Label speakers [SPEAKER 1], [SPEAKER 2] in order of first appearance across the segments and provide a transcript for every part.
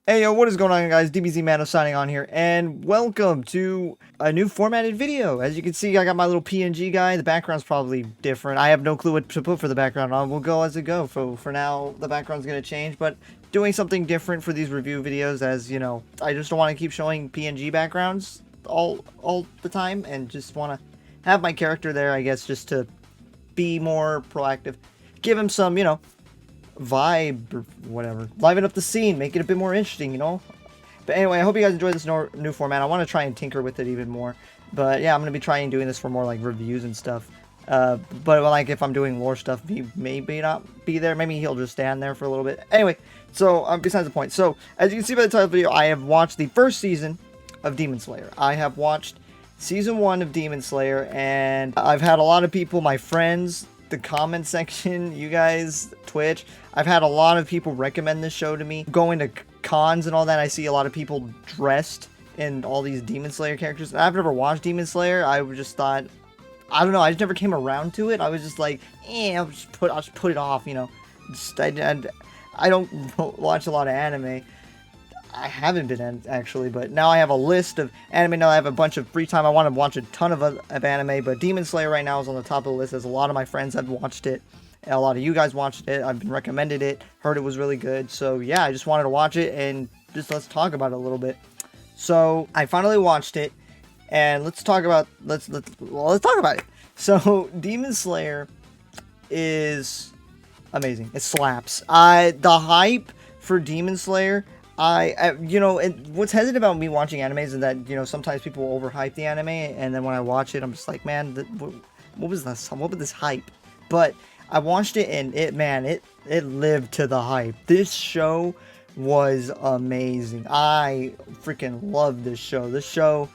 [SPEAKER 1] Hey yo, what is going on guys? dbzmando signing on here, and welcome to a new formatted video. As you can see, I got my little PNG guy. The background's probably different. I have no clue what to put for the background on. We'll go as it go. For now, the background's going to change, but doing something different for these review videos, as you know, I just don't want to keep showing PNG backgrounds all the time, and just want to have my character there, I guess, just to be more proactive. Give him some, vibe or whatever, liven up the scene, make it a bit more interesting, but anyway, I hope you guys enjoy this new format. I want to try and tinker with it even more, but yeah, I'm gonna be trying doing this for more like reviews and stuff, but like if I'm doing lore stuff, he maybe not be there. Maybe he'll just stand there for a little bit. Anyway, so besides the point, so as you can see by the title of the video, I have watched the first season of Demon Slayer. I have watched season 1 of Demon Slayer, and I've had a lot of people, my friends, the comment section, you guys, Twitch, I've had a lot of people recommend this show to me. Going to cons and all that, I see a lot of people dressed in all these Demon Slayer characters. I've never watched Demon Slayer. I just thought, I don't know, I just never came around to it. I was just like, I'll just put it off, I don't watch a lot of anime. I haven't been actually, but now I have a list of anime. Now I have a bunch of free time. I want to watch a ton of anime, but Demon Slayer right now is on the top of the list, as a lot of my friends have watched it. And a lot of you guys watched it. I've been recommended it, heard it was really good. So yeah, I just wanted to watch it, and just let's talk about it a little bit. So I finally watched it, and let's talk about let's talk about it. So Demon Slayer is amazing. It slaps. The hype for Demon Slayer, what's hesitant about me watching animes is that, sometimes people overhype the anime, and then when I watch it, I'm just like, man, what was this? What was this hype? But I watched it, and it lived to the hype. This show was amazing. I freaking love this show.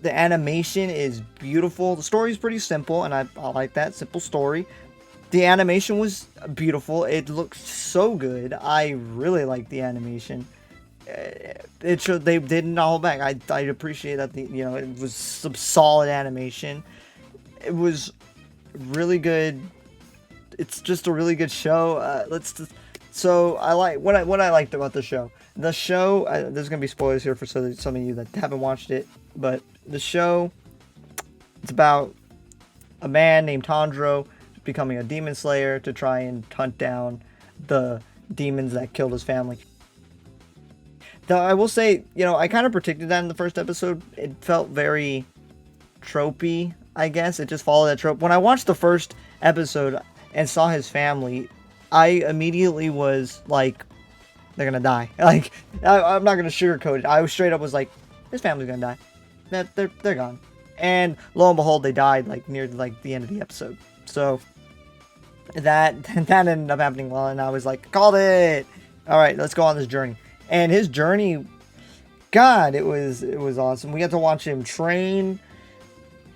[SPEAKER 1] The animation is beautiful. The story is pretty simple, and I like that simple story. The animation was beautiful. It looked so good. I really like the animation. It showed they didn't hold back. I appreciate that it was some solid animation. It was really good. It's just a really good show. So I like what I liked about the show. The show. There's gonna be spoilers here for some of you that haven't watched it, but the show. It's about a man named Tanjiro becoming a demon slayer to try and hunt down the demons that killed his family. Though I will say, I kind of predicted that in the first episode. It felt very tropey, I guess. It just followed that trope. When I watched the first episode and saw his family, I immediately was like, they're gonna die. Like, I'm not gonna sugarcoat it. I was straight up was like, his family's gonna die. They're gone. And lo and behold, they died like near like the end of the episode. So that ended up happening well, and I was like, called it. All right, let's go on this journey. And his journey, God, it was awesome. We got to watch him train.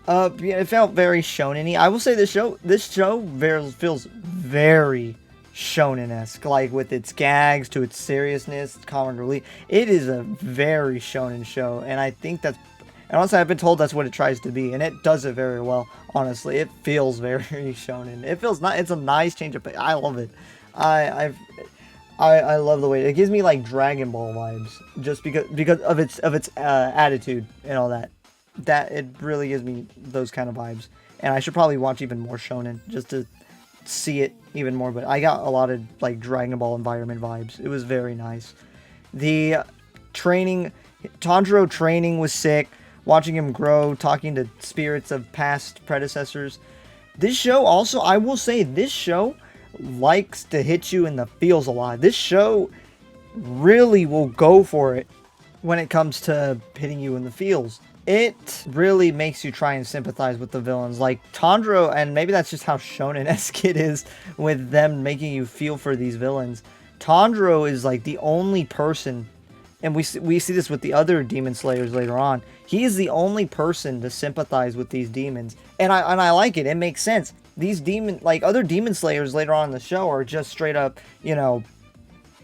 [SPEAKER 1] It felt very shonen-y. I will say this show feels very shonen-esque, like with its gags to its seriousness, comic relief. It is a very shonen show, and I think that's. And honestly, I've been told that's what it tries to be, and it does it very well. Honestly, it feels very shonen. It feels not. It's a nice change of pace. I love it. I love the way it gives me like Dragon Ball vibes, just because of its attitude and all that. That it really gives me those kind of vibes. And I should probably watch even more shonen just to see it even more. But I got a lot of like Dragon Ball environment vibes. It was very nice. The training, Tanjiro training was sick. Watching him grow, talking to spirits of past predecessors. This show also, I will say, this show likes to hit you in the feels a lot. This show really will go for it when it comes to hitting you in the feels. It really makes you try and sympathize with the villains. Like Tanjiro, and maybe that's just how shonen-esque it is with them making you feel for these villains. Tanjiro is like the only person, and we see this with the other demon slayers later on. He is the only person to sympathize with these demons, and I like it. It makes sense. These other demon slayers later on in the show are just straight up,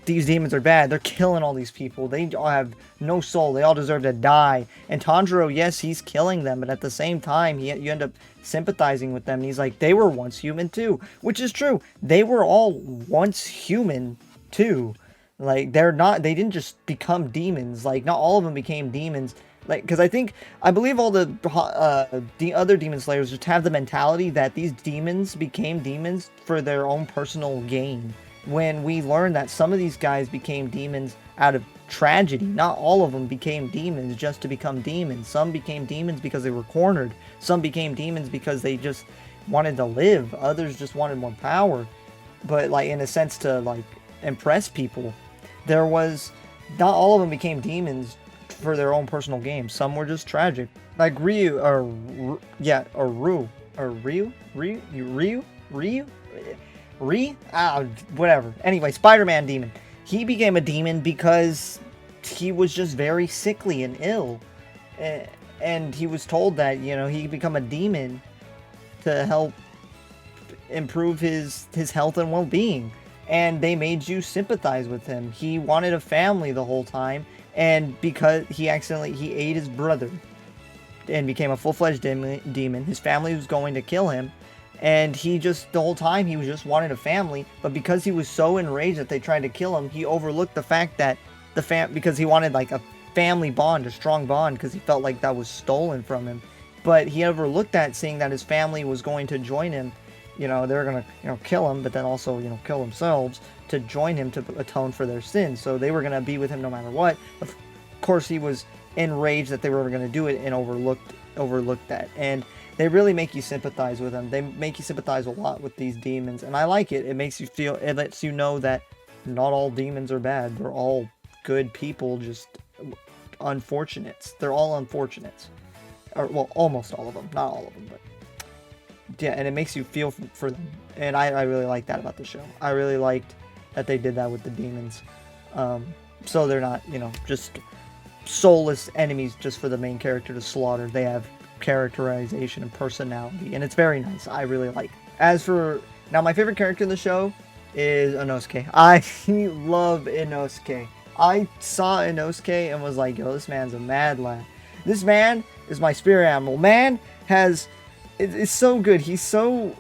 [SPEAKER 1] these demons are bad. They're killing all these people. They all have no soul. They all deserve to die. And Tanjiro, yes, he's killing them, but at the same time, you end up sympathizing with them. And he's like, they were once human too, which is true. They were all once human too. Like, they didn't just become demons. Like, not all of them became demons. Like, because I believe all the other demon slayers just have the mentality that these demons became demons for their own personal gain. When we learn that some of these guys became demons out of tragedy. Not all of them became demons just to become demons. Some became demons because they were cornered. Some became demons because they just wanted to live. Others just wanted more power. But, like, in a sense, to, like, impress people. There was, not all of them became demons for their own personal games. Some were just tragic. Like Ryu, or whatever. Anyway, Spider-Man demon. He became a demon because he was just very sickly and ill. And he was told that, you know, he could become a demon to help improve his health and well-being. And they made you sympathize with him. He wanted a family the whole time, and because he ate his brother and became a full-fledged demon. His family was going to kill him, and he just, the whole time, he was just wanted a family. But because he was so enraged that they tried to kill him, he overlooked the fact that because he wanted like a family bond, a strong bond, because he felt like that was stolen from him. But he overlooked that, seeing that his family was going to join him. You know, they're going to, you know, kill him, but then also, you know, kill themselves to join him to atone for their sins. So they were going to be with him no matter what. Of course, he was enraged that they were going to do it and overlooked that. And they really make you sympathize with them. They make you sympathize a lot with these demons. And I like it. It makes you feel, it lets you know that not all demons are bad. They're all good people, just unfortunates. They're all unfortunates. Or, well, almost all of them. Not all of them, but yeah, and it makes you feel for them, and I really like that about the show. I really liked that they did that with the demons, so they're not, you know, just soulless enemies just for the main character to slaughter. They have characterization and personality, and it's very nice. I really like. As for now, my favorite character in the show is Inosuke. I love Inosuke. I saw Inosuke and was like, yo, this man's a mad lad. This man is my spirit animal. Man has... It's so good. He's so,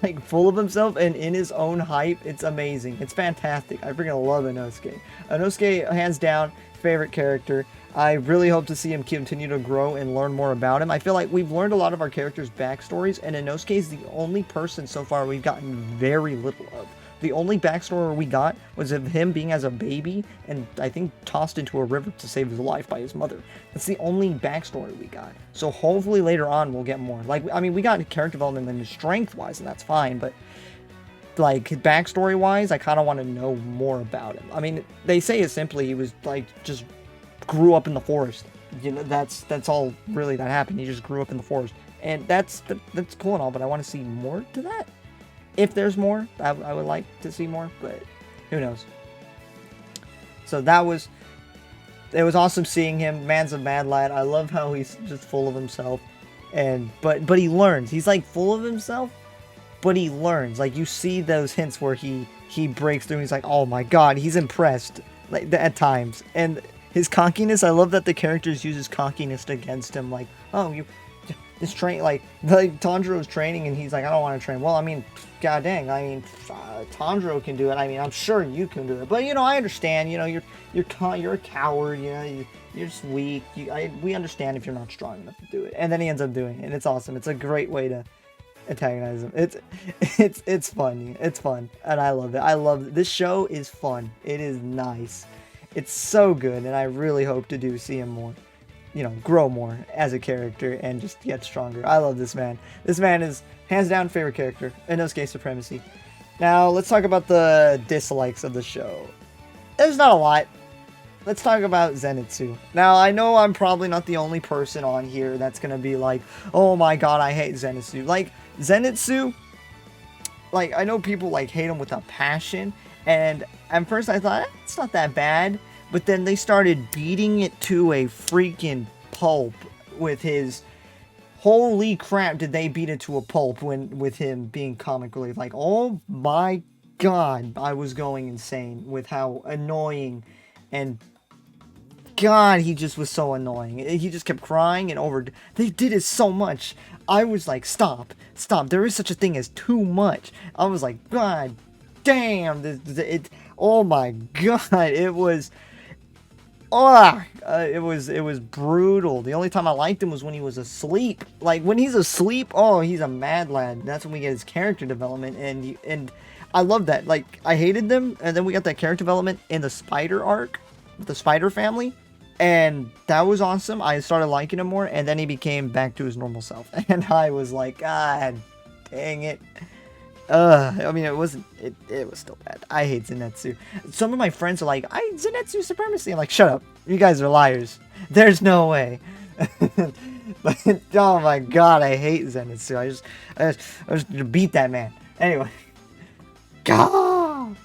[SPEAKER 1] like, full of himself and in his own hype. It's amazing. It's fantastic. I freaking love Inosuke. Inosuke, hands down, favorite character. I really hope to see him continue to grow and learn more about him. I feel like we've learned a lot of our characters' backstories, and Inosuke is the only person so far we've gotten very little of. The only backstory we got was of him being as a baby and I think tossed into a river to save his life by his mother. That's the only backstory we got. So hopefully later on we'll get more. Like, I mean, we got character development and strength-wise, and that's fine, but like backstory-wise, I kind of want to know more about him. I mean, they say it simply, he was like just grew up in the forest. You know, that's all really that happened. He just grew up in the forest, and that's cool and all, but I want to see more to that. If there's more, I would like to see more, but who knows. So it was awesome seeing him. Man's a mad lad. I love how he's just full of himself, and but he learns. He's like full of himself, but he learns. Like, you see those hints where he breaks through. And he's like, oh my god, he's impressed, like, at times. And his cockiness, I love that the characters use his cockiness against him. Like, oh, you. This train, like Tanjiro's training, and he's like, I don't want to train. Well, I mean, god dang, I mean, Tanjiro can do it. I mean, I'm sure you can do it. But, you know, I understand. You know, you're a coward. You know, you're just weak. We understand if you're not strong enough to do it. And then he ends up doing it, and it's awesome. It's a great way to antagonize him. It's fun. It's fun, and I love it. I love it. This show is fun. It is nice. It's so good, and I really hope to see him more. You know, grow more as a character and just get stronger. I love this man. This man is hands down favorite character. Inosuke Supremacy. Now, let's talk about the dislikes of the show. There's not a lot. Let's talk about Zenitsu. Now, I know I'm probably not the only person on here that's gonna be like, oh my god, I hate Zenitsu. Like, Zenitsu, like, I know people, like, hate him with a passion, and at first I thought, it's not that bad. But then they started beating it to a freaking pulp with his... Holy crap, did they beat it to a pulp with him being comic relief. Like, oh my god, I was going insane with how annoying, and god, he just was so annoying. He just kept crying and they did it so much. I was like, stop, there is such a thing as too much. I was like, god damn, Oh my god, it was. Oh, it was brutal. The only time I liked him was when he was asleep. Like when he's asleep, oh, he's a mad lad. That's when we get his character development, and I love that. Like I hated them, and then we got that character development in the Spider arc, the Spider family, and that was awesome. I started liking him more, and then he became back to his normal self, and I was like, God, dang it. I mean, it wasn't, it was still bad. I hate Zenitsu. Some of my friends are like, Zenitsu supremacy. I'm like, shut up. You guys are liars. There's no way. But, oh my god, I hate Zenitsu. I just beat that man. Anyway. God!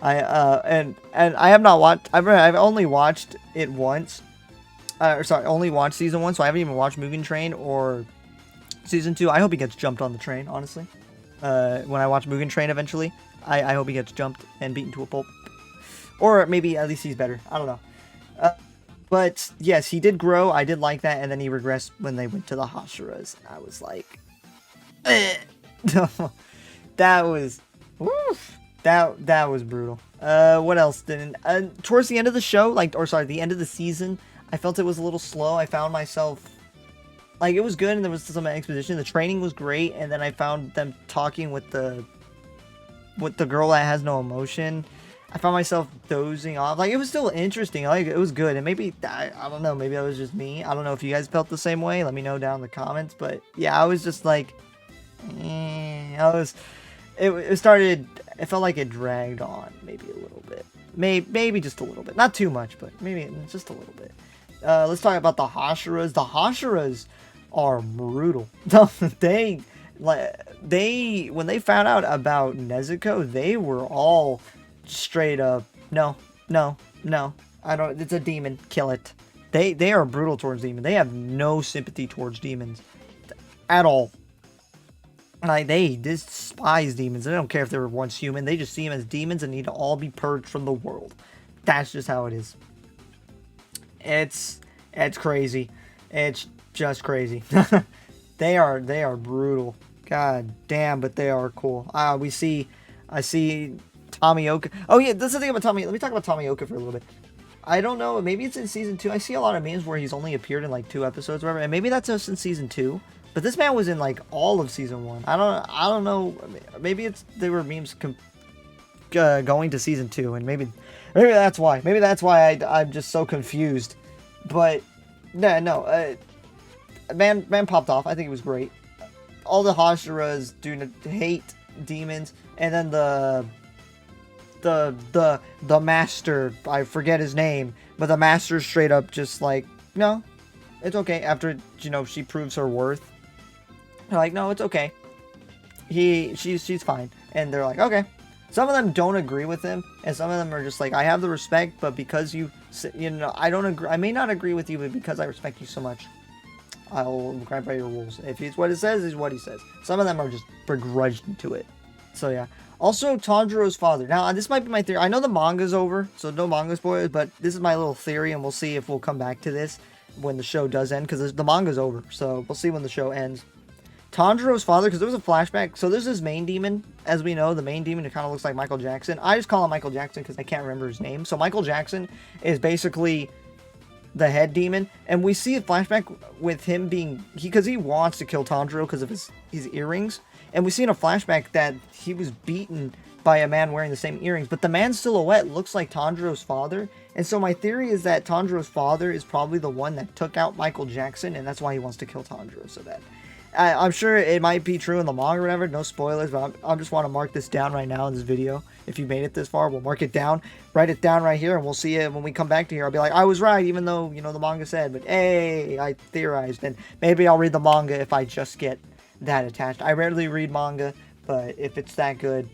[SPEAKER 1] And I have not watched, I've only watched it once. Sorry, only watched season 1, so I haven't even watched Mugen Train or season 2. I hope he gets jumped on the train, honestly. When I watch Mugen Train eventually, I hope he gets jumped and beaten to a pulp. Or maybe at least he's better. I don't know. But yes, he did grow. I did like that. And then he regressed when they went to the Hashiras. I was like, that was, woof, that was brutal. What else didn't, towards the end of the show, the end of the season, I felt it was a little slow. I found myself, like, it was good, and there was some exposition. The training was great, and then I found them talking with the girl that has no emotion. I found myself dozing off. Like, it was still interesting. Like, it was good, and maybe, I don't know, maybe that was just me. I don't know if you guys felt the same way. Let me know down in the comments. But, yeah, I was just like, it felt like it dragged on maybe a little bit. Maybe just a little bit. Not too much, but maybe just a little bit. Let's talk about the Hashiras. The Hashiras are brutal. When they found out about Nezuko, they were all straight up, no, it's a demon, kill it. They are brutal towards demons. They have no sympathy towards demons at all. Like, they despise demons. They don't care if they were once human. They just see them as demons and need to all be purged from the world. That's just how it is. It's crazy. It's just crazy. They are brutal. God damn, but they are cool. I see Tomioka. Oh yeah, that's the thing about Tommy. Let me talk about Tomioka for a little bit. I don't know, maybe it's in season 2. I see a lot of memes where he's only appeared in like 2 episodes or whatever, and maybe that's just in season 2. But this man was in like all of season 1. I don't know. Maybe they were memes going to season 2, and maybe that's why. Maybe that's why I'm just so confused. But no, man popped off. I think it was great. All the Hashiras do hate demons, and then the master, I forget his name, but the master straight up just like, no, it's okay. After, you know, she proves her worth, they're like, no, it's okay. She's fine, and they're like, okay. Some of them don't agree with him, and some of them are just like, I have the respect, but because you know, I don't agree. I may not agree with you, but because I respect you so much, I'll grant by your rules. If it's what it says, is what he says. Some of them are just begrudged to it. So yeah. Also, Tanjiro's father. Now, this might be my theory. I know the manga's over, so no manga spoilers, but this is my little theory, and we'll see if we'll come back to this when the show does end, because the manga's over, so we'll see when the show ends. Tanjiro's father, because there was a flashback. So there's this main demon, as we know, the main demon who kind of looks like Michael Jackson. I just call him Michael Jackson because I can't remember his name. So Michael Jackson is basically the head demon, and we see a flashback with him being, because he wants to kill Tanjiro because of his earrings, and we see in a flashback that he was beaten by a man wearing the same earrings, but the man's silhouette looks like Tanjiro's father, and so my theory is that Tanjiro's father is probably the one that took out Michael Jackson, and that's why he wants to kill Tanjiro so bad. I'm sure it might be true in the manga or whatever, no spoilers, but I just want to mark this down right now in this video. If you made it this far, we'll mark it down, write it down right here, and we'll see it when we come back to here. I'll be like, I was right, even though, you know, the manga said, but hey, I theorized, and maybe I'll read the manga if I just get that attached. I rarely read manga, but if it's that good,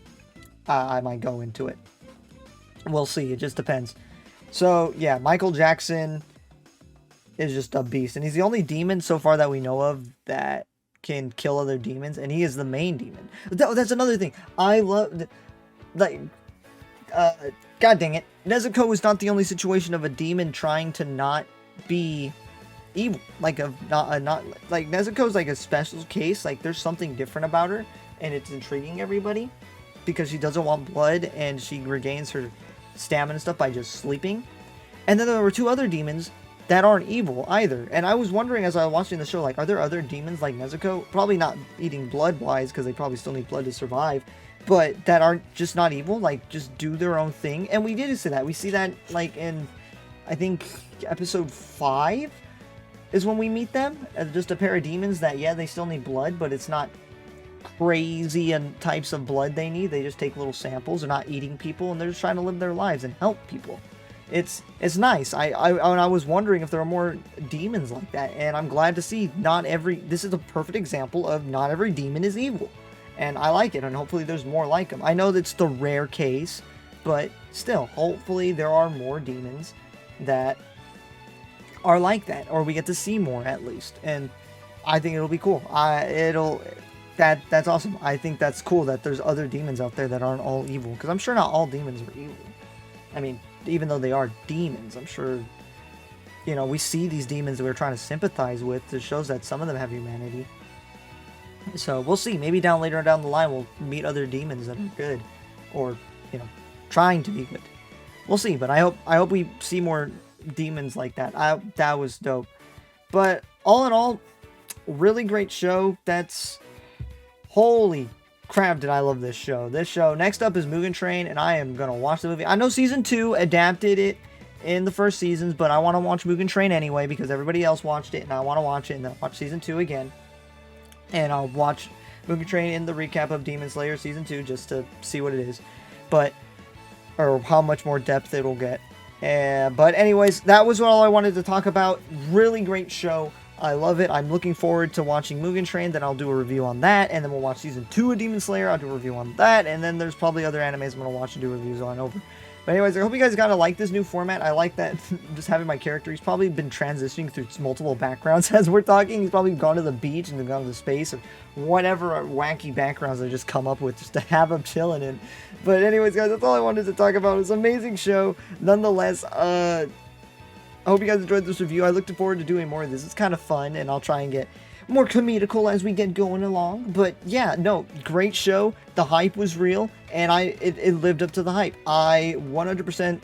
[SPEAKER 1] I might go into it. We'll see, it just depends. So, yeah, Michael Jackson is just a beast, and he's the only demon so far that we know of that can kill other demons, and he is the main demon. That's another thing. I love, like, god dang it, Nezuko is not the only situation of a demon trying to not be evil. Like, like, Nezuko's like a special case. Like, there's something different about her, and it's intriguing everybody because she doesn't want blood, and she regains her stamina and stuff by just sleeping. And then there were 2 other demons that aren't evil either. And I was wondering as I was watching the show, like, are there other demons like Nezuko? Probably not eating blood-wise, because they probably still need blood to survive. But that aren't just not evil, like, just do their own thing. And we did see that. We see that, like, in, I think, episode 5 is when we meet them. Just a pair of demons that, yeah, they still need blood, but it's not crazy and types of blood they need. They just take little samples. They're not eating people, and they're just trying to live their lives and help people. It's nice. I was wondering if there are more demons like that, and I'm glad to see this is a perfect example of not every demon is evil. And I like it, and hopefully there's more like them. I know that's the rare case, but still, hopefully there are more demons that are like that, or we get to see more at least. And I think it'll be cool. That's awesome. I think that's cool that there's other demons out there that aren't all evil, because I'm sure not all demons are evil. I mean, even though they are demons, I'm sure, you know, we see these demons that we're trying to sympathize with. It shows that some of them have humanity. So we'll see. Maybe later down the line we'll meet other demons that are good, or, you know, trying to be good. We'll see. But I hope we see more demons like that. That was dope. But all in all, really great show. Holy crap, did I love this show. Next up is Mugen Train, and I am going to watch the movie. I know Season 2 adapted it in the first seasons, but I want to watch Mugen Train anyway, because everybody else watched it, and I want to watch it, and then I'll watch Season 2 again. And I'll watch Mugen Train in the recap of Demon Slayer Season 2, just to see what it is. Or how much more depth it'll get. But anyways, that was all I wanted to talk about. Really great show. I love it. I'm looking forward to watching Mugen Train. Then I'll do a review on that. And then we'll watch Season 2 of Demon Slayer. I'll do a review on that. And then there's probably other animes I'm going to watch and do reviews on over. But anyways, I hope you guys got to like this new format. I like that just having my character. He's probably been transitioning through multiple backgrounds as we're talking. He's probably gone to the beach and then gone to space or whatever wacky backgrounds I just come up with just to have him chilling in. But anyways, guys, that's all I wanted to talk about. It's an amazing show. Nonetheless, I hope you guys enjoyed this review. I look forward to doing more of this. It's kind of fun, and I'll try and get more comedical as we get going along. But yeah, no, great show. The hype was real, and it lived up to the hype. I 100%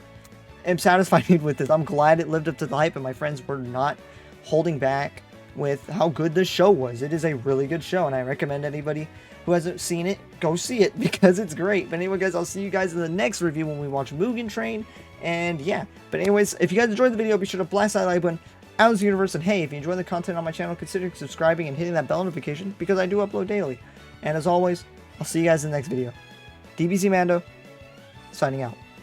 [SPEAKER 1] am satisfied with this. I'm glad it lived up to the hype, and my friends were not holding back with how good this show was. It is a really good show, and I recommend anybody who hasn't seen it, go see it, because it's great. But anyway, guys, I'll see you guys in the next review when we watch Mugen Train. And yeah, but anyways, if you guys enjoyed the video, be sure to blast that like button out of the universe. And hey, if you enjoy the content on my channel, consider subscribing and hitting that bell notification, because I do upload daily. And as always, I'll see you guys in the next video. dbzmando, signing out.